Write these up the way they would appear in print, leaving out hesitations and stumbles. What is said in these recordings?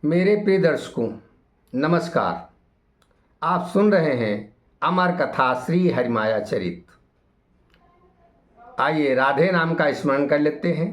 मेरे प्रिय दर्शकों, नमस्कार। आप सुन रहे हैं अमर कथा श्री हरिमाया चरित। आइए राधे नाम का स्मरण कर लेते हैं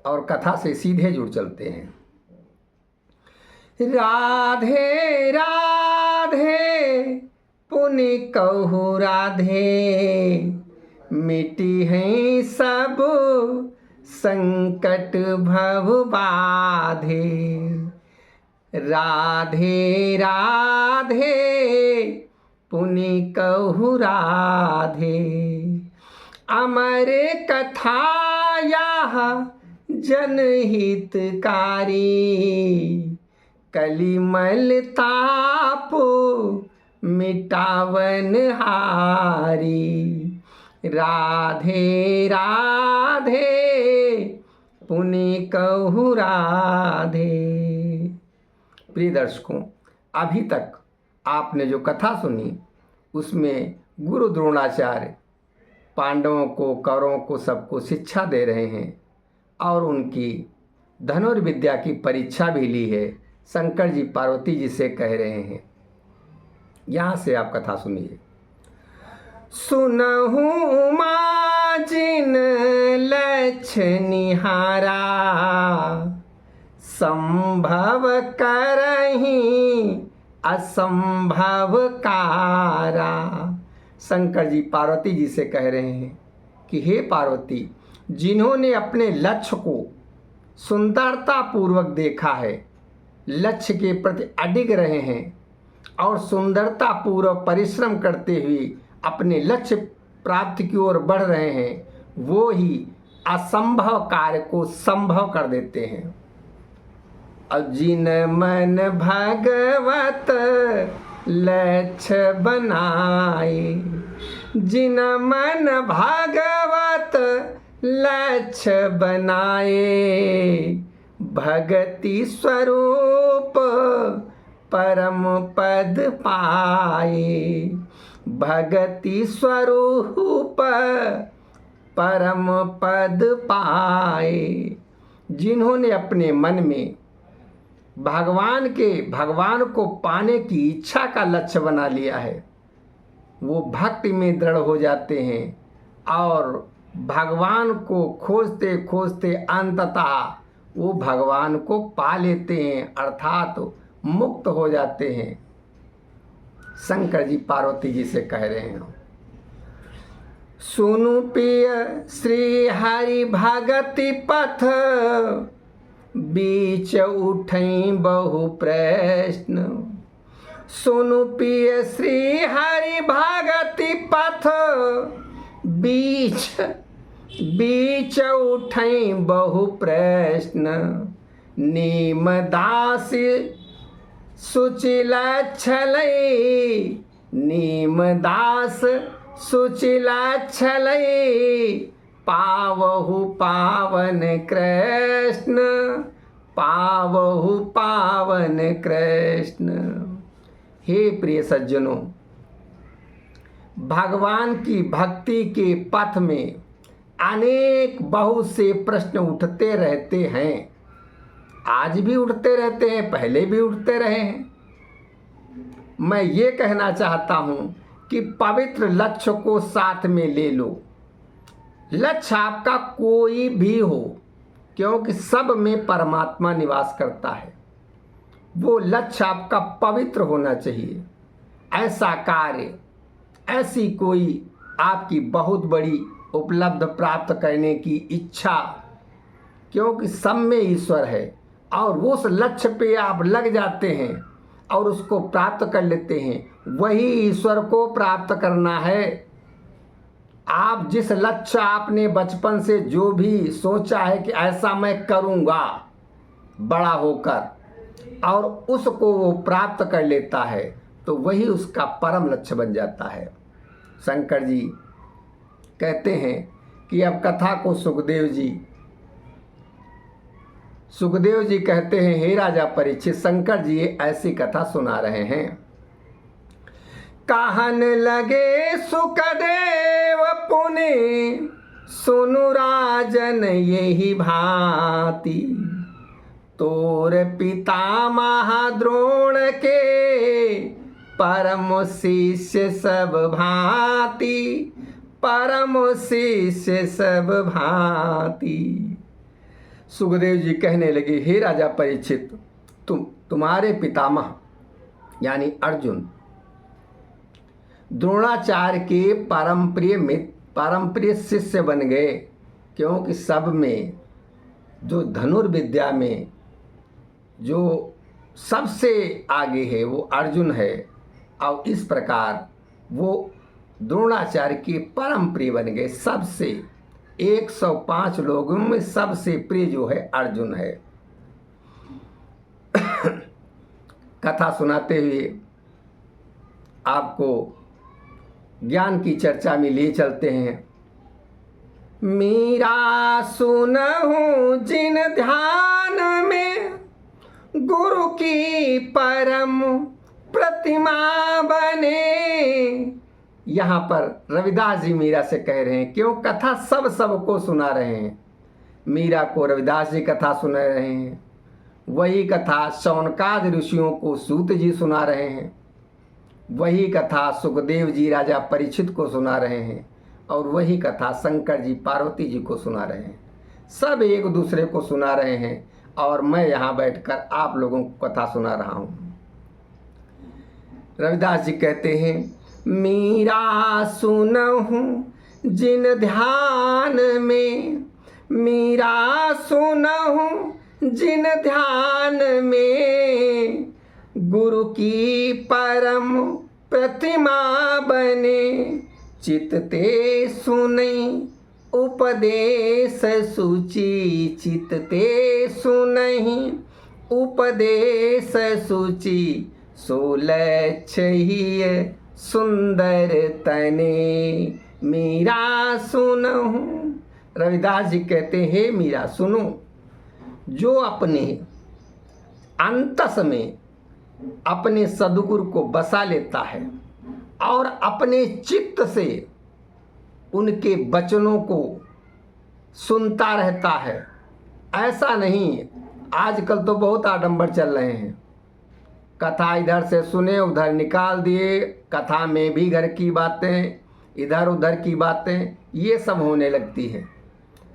और कथा से सीधे जुड़ चलते हैं। राधे राधे पुनि कहु राधे, मिटी हैं सब संकट भव बाधे। राधे राधे पुनि कहु राधे, अमर कथा यह जनहितकारी। कलिमल ताप मिटावन हारी। राधे राधे पुनि कहु राधे। प्रिय दर्शकों, अभी तक आपने जो कथा सुनी उसमें गुरु द्रोणाचार्य पांडवों को, कौरवों को, सबको शिक्षा दे रहे हैं और उनकी धनुर्विद्या की परीक्षा भी ली है। शंकर जी पार्वती जी से कह रहे हैं। यहाँ से आप कथा सुनिए। सुनहु उमा जिन लक्ष्य निहारा, संभव करहीं असंभव कारा। शंकर जी पार्वती जी से कह रहे हैं कि हे पार्वती, जिन्होंने अपने लक्ष्य को सुंदरता पूर्वक देखा है, लक्ष्य के प्रति अडिग रहे हैं और सुंदरता पूर्वक परिश्रम करते हुए अपने लक्ष्य प्राप्ति की ओर बढ़ रहे हैं, वो ही असंभव कार्य को संभव कर देते हैं। और जिन मन भगवत लक्ष्य बनाए, जिन मन भगवत लक्ष्य बनाए, भगति स्वरूप परम पद पाए। भगति स्वरूप परम पद पाए। जिन्होंने अपने मन में भगवान को पाने की इच्छा का लक्ष्य बना लिया है, वो भक्ति में दृढ़ हो जाते हैं और भगवान को खोजते खोजते अंततः वो भगवान को पा लेते हैं, अर्थात मुक्त हो जाते हैं। शंकर जी पार्वती जी से कह रहे हैं। सुनु प्रिय श्री हरि भगति पथ, बीच उठई बहु प्रश्न। सुनु प्रिय श्री हरि भगति पथ, बीच उठई बहु प्रश्न। नीमदास सुचिला छलई, नीमदास सुचिला छलई। पावहु पावन कृष्ण, पावहु पावन कृष्ण। हे प्रिय सज्जनों, भगवान की भक्ति के पथ में अनेक बहुत से प्रश्न उठते रहते हैं। आज भी उठते रहते हैं, पहले भी उठते रहे हैं। मैं ये कहना चाहता हूँ कि पवित्र लक्ष्य को साथ में ले लो। लक्ष्य आपका कोई भी हो, क्योंकि सब में परमात्मा निवास करता है। वो लक्ष्य आपका पवित्र होना चाहिए। ऐसा कार्य, ऐसी कोई आपकी बहुत बड़ी उपलब्धि प्राप्त करने की इच्छा, क्योंकि सब में ईश्वर है और उस लक्ष्य पे आप लग जाते हैं और उसको प्राप्त कर लेते हैं। वही ईश्वर को प्राप्त करना है। आप जिस लक्ष्य आपने बचपन से जो भी सोचा है कि ऐसा मैं करूँगा बड़ा होकर, और उसको वो प्राप्त कर लेता है, तो वही उसका परम लक्ष्य बन जाता है। शंकर जी कहते हैं कि अब कथा को सुखदेव जी कहते हैं, हे राजा परीक्षित, शंकर जी ऐसी कथा सुना रहे हैं। कहन लगे सुखदेव पुनि, सुनु राजन यही भांति। तोर पितामह द्रोण के परम शिष्य सब भांति, परम शिष्य सब भांति। सुखदेव जी कहने लगे, हे राजा परीक्षित, तुम्हारे पितामह यानी अर्जुन द्रोणाचार्य के परम प्रिय शिष्य बन गए, क्योंकि सब में जो धनुर्विद्या में जो सबसे आगे है वो अर्जुन है, और इस प्रकार वो द्रोणाचार्य के परम प्रिय बन गए। सबसे 105 लोगों में सबसे प्रिय जो है अर्जुन है। कथा सुनाते हुए आपको ज्ञान की चर्चा में ले चलते हैं। मीरा सुनहु जिन ध्यान में, गुरु की परम प्रतिमा बने। यहाँ पर रविदास जी मीरा से कह रहे हैं, क्यों कथा सबको सुना रहे हैं। मीरा को रविदास जी कथा सुना रहे हैं, वही कथा शौनकादि ऋषियों को सूत जी सुना रहे हैं, वही कथा सुखदेव जी राजा परीक्षित को सुना रहे हैं, और वही कथा शंकर जी पार्वती जी को सुना रहे हैं। सब एक दूसरे को सुना रहे हैं, और मैं यहाँ बैठकर आप लोगों को कथा सुना रहा हूँ। रविदास जी कहते हैं, मीरा सुनहु जिन ध्यान में, मीरा सुनहु जिन ध्यान में, गुरु की परम प्रतिमा बने। चित्ते सुनई उपदेश सूची, चित्ते सुनई उपदेश सूची, सोलछहिय सुंदर तने। मीरा सुनहु, रविदास जी कहते हैं, हे मीरा सुनो, जो अपने अंतस में अपने सद्गुरु को बसा लेता है और अपने चित्त से उनके वचनों को सुनता रहता है। ऐसा नहीं, आजकल तो बहुत आडंबर चल रहे हैं, कथा इधर से सुने उधर निकाल दिए, कथा में भी घर की बातें इधर उधर की बातें, ये सब होने लगती है।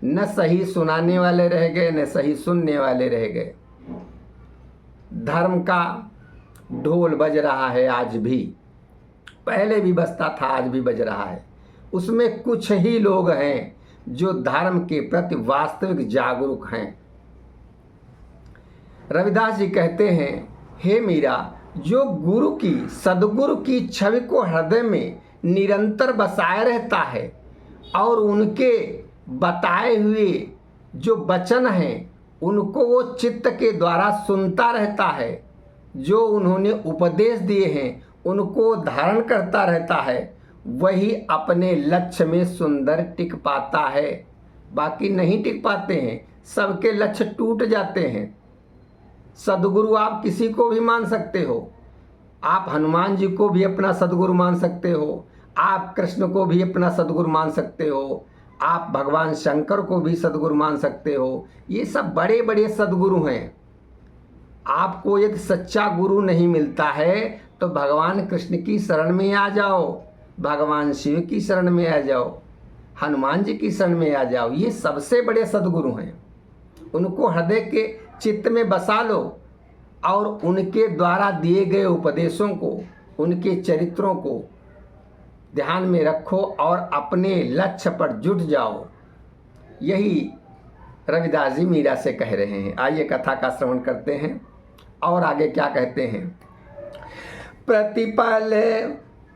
न सही सुनाने वाले रह गए, न सही सुनने वाले रह गए। धर्म का ढोल बज रहा है आज भी, पहले भी बजता था, आज भी बज रहा है। उसमें कुछ ही लोग हैं जो धर्म के प्रति वास्तविक जागरूक हैं। रविदास जी कहते हैं, हे मीरा, जो गुरु की सद्गुरु की छवि को हृदय में निरंतर बसाए रहता है और उनके बताए हुए जो वचन हैं उनको वो चित्त के द्वारा सुनता रहता है, जो उन्होंने उपदेश दिए हैं उनको धारण करता रहता है, वही अपने लक्ष्य में सुंदर टिक पाता है। बाकी नहीं टिक पाते हैं, सबके लक्ष्य टूट जाते हैं। सद्गुरु आप किसी को भी मान सकते हो, आप हनुमान जी को भी अपना सद्गुरु मान सकते हो, आप कृष्ण को भी अपना सद्गुरु मान सकते हो, आप भगवान शंकर को भी सद्गुरु मान सकते हो। ये सब बड़े बड़े सद्गुरु हैं। आपको एक सच्चा गुरु नहीं मिलता है तो भगवान कृष्ण की शरण में आ जाओ, भगवान शिव की शरण में आ जाओ, हनुमान जी की शरण में आ जाओ। ये सबसे बड़े सद्गुरु हैं। उनको हृदय के चित्त में बसा लो और उनके द्वारा दिए गए उपदेशों को, उनके चरित्रों को ध्यान में रखो और अपने लक्ष्य पर जुट जाओ। यही रविदास जी मीरा से कह रहे हैं। आइए कथा का श्रवण करते हैं और आगे क्या कहते हैं। प्रतिपल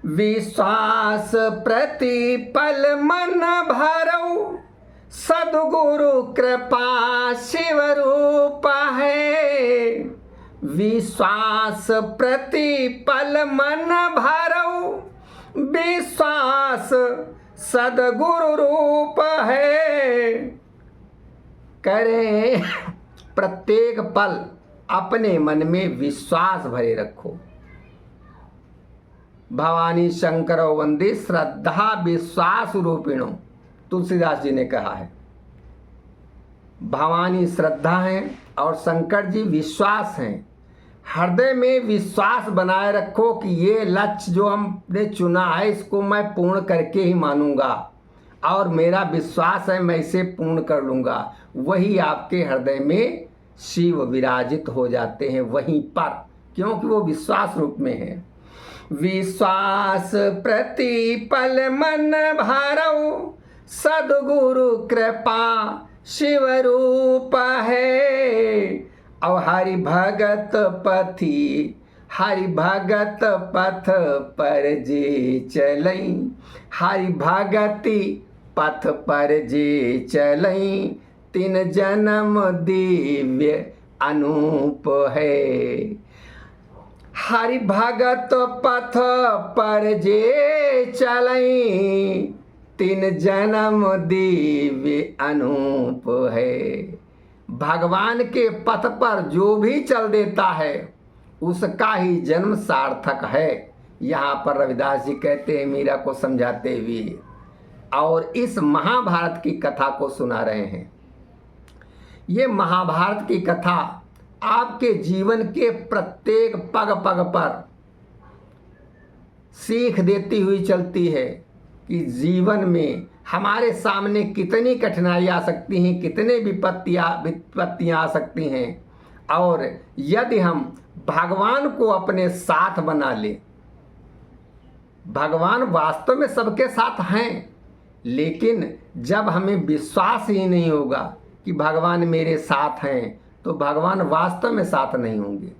विश्वास प्रतिपल मन भरऊ, सद्गुरु कृपा शिव रूप है। विश्वास प्रतिपल मन भरऊ, विश्वास सद्गुरु रूप है। करें प्रत्येक पल अपने मन में विश्वास भरे रखो। भवानी शंकर वंदे श्रद्धा विश्वास रूपिणो, तुलसीदास जी ने कहा है। भवानी श्रद्धा है और शंकर जी विश्वास हैं। हृदय में विश्वास बनाए रखो कि ये लक्ष्य जो हमने चुना है इसको मैं पूर्ण करके ही मानूंगा और मेरा विश्वास है मैं इसे पूर्ण कर लूँगा। वही आपके हृदय में शिव विराजित हो जाते हैं वहीं पर, क्योंकि वो विश्वास रूप में है। विश्वास प्रतिपल मन भारौ, सद्गुरु कृपा शिव रूप है। और हरि भगत पथी, हरि भगत पथ पर जे चलई, हरि भगति पथ पर जे चलई, तीन जन्म दिव्य अनूप है। हरि भगत पथ पर जे चलई, तीन जन्म दिव्य अनूप है। भगवान के पथ पर जो भी चल देता है उसका ही जन्म सार्थक है। यहाँ पर रविदास जी कहते हैं मीरा को समझाते हुए, और इस महाभारत की कथा को सुना रहे हैं। ये महाभारत की कथा आपके जीवन के प्रत्येक पग पग पर सीख देती हुई चलती है कि जीवन में हमारे सामने कितनी कठिनाइयाँ आ सकती हैं, कितने विपत्तियाँ आ सकती हैं, और यदि हम भगवान को अपने साथ बना ले। भगवान वास्तव में सबके साथ हैं, लेकिन जब हमें विश्वास ही नहीं होगा कि भगवान मेरे साथ हैं तो भगवान वास्तव में साथ नहीं होंगे।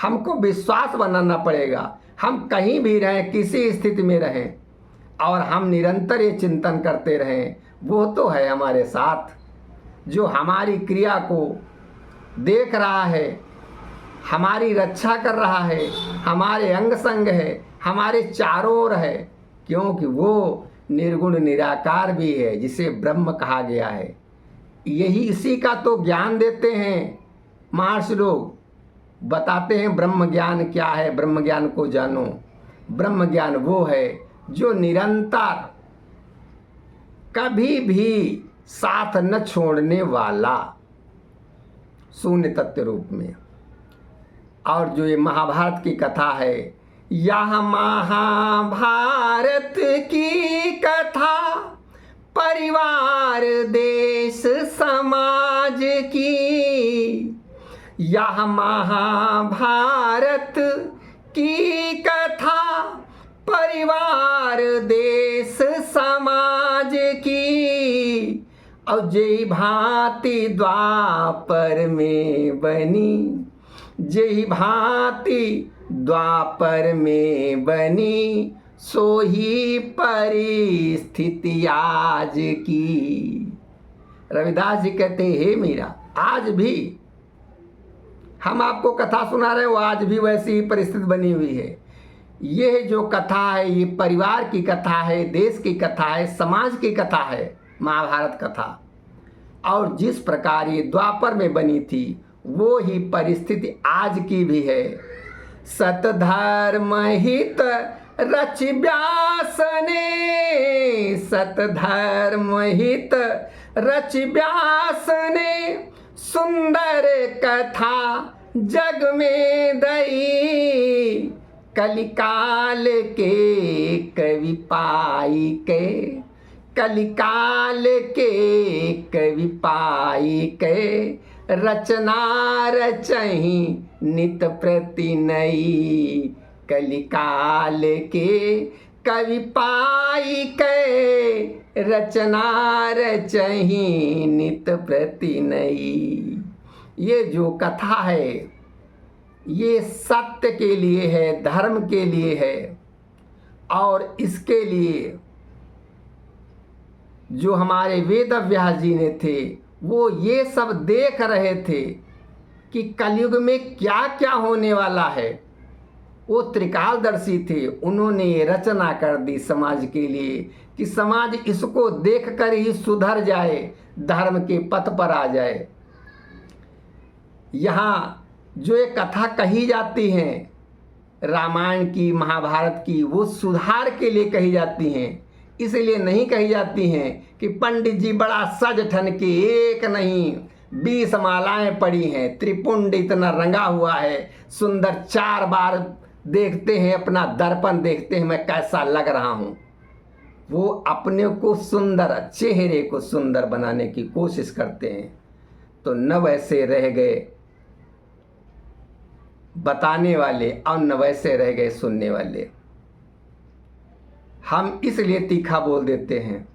हमको विश्वास बनाना पड़ेगा। हम कहीं भी रहें, किसी स्थिति में रहें, और हम निरंतर ये चिंतन करते रहें, वो तो है हमारे साथ, जो हमारी क्रिया को देख रहा है, हमारी रक्षा कर रहा है, हमारे अंग संग है, हमारे चारों ओर है, क्योंकि वो निर्गुण निराकार भी है, जिसे ब्रह्म कहा गया है। यही इसी का तो ज्ञान देते हैं महर्षि लोग, बताते हैं ब्रह्म ज्ञान क्या है, ब्रह्म ज्ञान को जानो। ब्रह्म ज्ञान वो है जो निरंतर कभी भी साथ न छोड़ने वाला, शून्य तत्व रूप में। और जो ये महाभारत की कथा है, यह महाभारत की कथा परिवार देश समाज की, यह महाभारत की कथा परिवार देश समाज की। और जय भांति द्वापर में बनी, जय भांति द्वापर में बनी, सो ही परिस्थिति आज की। रविदास जी कहते हैं हे मीरा, आज भी हम आपको कथा सुना रहे हो, आज भी वैसी ही परिस्थिति बनी हुई है। यह जो कथा है ये परिवार की कथा है, देश की कथा है, समाज की कथा है, महाभारत कथा। और जिस प्रकार ये द्वापर में बनी थी वो ही परिस्थिति आज की भी है। सतधर्म हित रच व्यास ने, सतधर्म हित रच व्यास ने, सुंदर कथा जग में दई, कलिकाल के कवि पाई के, कलिकाल के कवि पाई के, रचना रचही नित प्रति नई, कलिकाल के कवि पाई के, रचना रचही नित प्रति नई। ये जो कथा है ये सत्य के लिए है, धर्म के लिए है, और इसके लिए जो हमारे वेद व्यास जी ने थे वो ये सब देख रहे थे कि कलयुग में क्या क्या होने वाला है। वो त्रिकालदर्शी थे, उन्होंने ये रचना कर दी समाज के लिए कि समाज इसको देखकर ही सुधर जाए, धर्म के पथ पर आ जाए। यहाँ जो एक कथा कही जाती हैं रामायण की, महाभारत की, वो सुधार के लिए कही जाती हैं इसलिए नहीं कही जाती हैं कि पंडित जी बड़ा सज ठन के, एक नहीं 20 मालाएं पड़ी हैं, त्रिपुंड इतना रंगा हुआ है, सुंदर 4 बार देखते हैं, अपना दर्पण देखते हैं मैं कैसा लग रहा हूं। वो अपने को सुंदर, चेहरे को सुंदर बनाने की कोशिश करते हैं। तो न वैसे रह गए बताने वाले और न वैसे रह गए सुनने वाले। हम इसलिए तीखा बोल देते हैं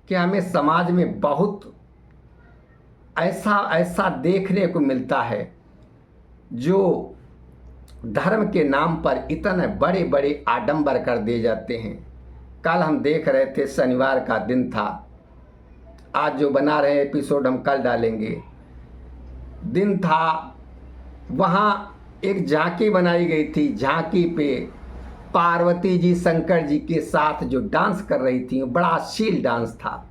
कि हमें समाज में बहुत ऐसा देखने को मिलता है जो धर्म के नाम पर इतने बड़े बड़े आडंबर कर दिए जाते हैं। कल हम देख रहे थे, शनिवार का दिन था, आज जो बना रहे एपिसोड हम कल डालेंगे, दिन था, वहाँ एक झांकी बनाई गई थी। झांकी पे पार्वती जी शंकर जी के साथ जो डांस कर रही थी, बड़ा अश्लील डांस था।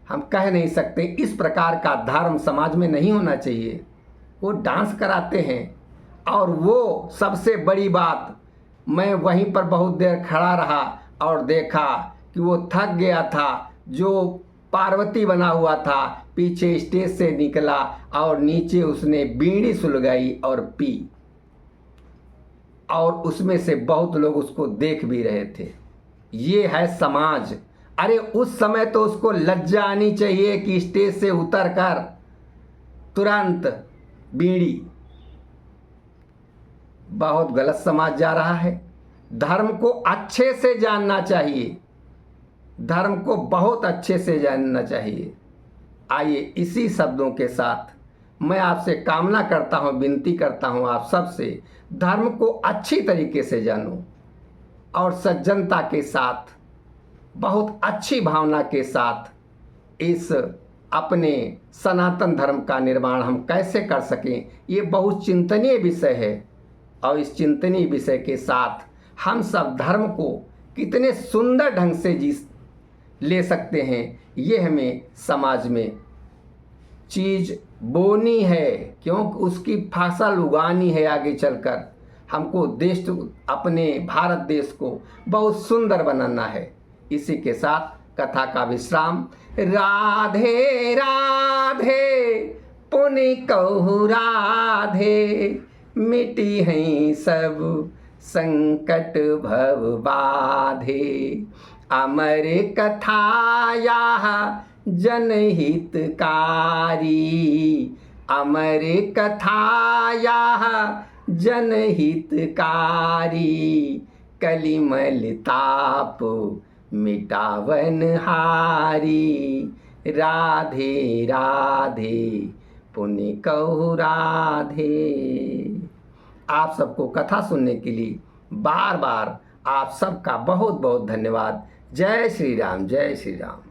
हम कह नहीं सकते, इस प्रकार का धर्म समाज में नहीं होना चाहिए। वो डांस कराते हैं और वो सबसे बड़ी बात, मैं वहीं पर बहुत देर खड़ा रहा और देखा कि वो थक गया था। जो पार्वती बना हुआ था पीछे स्टेज से निकला और नीचे उसने बीड़ी सुलगाई और पी, और उसमें से बहुत लोग उसको देख भी रहे थे। ये है समाज। अरे उस समय तो उसको लज्जा आनी चाहिए कि स्टेज से उतर कर तुरंत बीड़ी। बहुत गलत समाज जा रहा है। धर्म को अच्छे से जानना चाहिए, धर्म को बहुत अच्छे से जानना चाहिए। आइए इसी शब्दों के साथ मैं आपसे कामना करता हूं, विनती करता हूं आप सबसे, धर्म को अच्छी तरीके से जानो और सज्जनता के साथ, बहुत अच्छी भावना के साथ इस अपने सनातन धर्म का निर्माण हम कैसे कर सकें, ये बहुत चिंतनीय विषय है। और इस चिंतनीय विषय के साथ हम सब धर्म को कितने सुंदर ढंग से ले सकते हैं, ये हमें समाज में चीज़ बोनी है, क्योंकि उसकी फसल उगानी है। आगे चलकर हमको देश, अपने भारत देश को बहुत सुंदर बनाना है। इसी के साथ कथा का विश्राम। राधे राधे पुनि कहु राधे, मिटी हैं सब संकट भव बाधे। अमर कथा यह जनहितकारी, अमर कथा यह जनहितकारी। कलिमल ताप मिटावन हारी, राधे राधे पुनि कहु राधे। आप सबको कथा सुनने के लिए बार बार आप सबका बहुत बहुत धन्यवाद। जय श्री राम, जय श्री राम।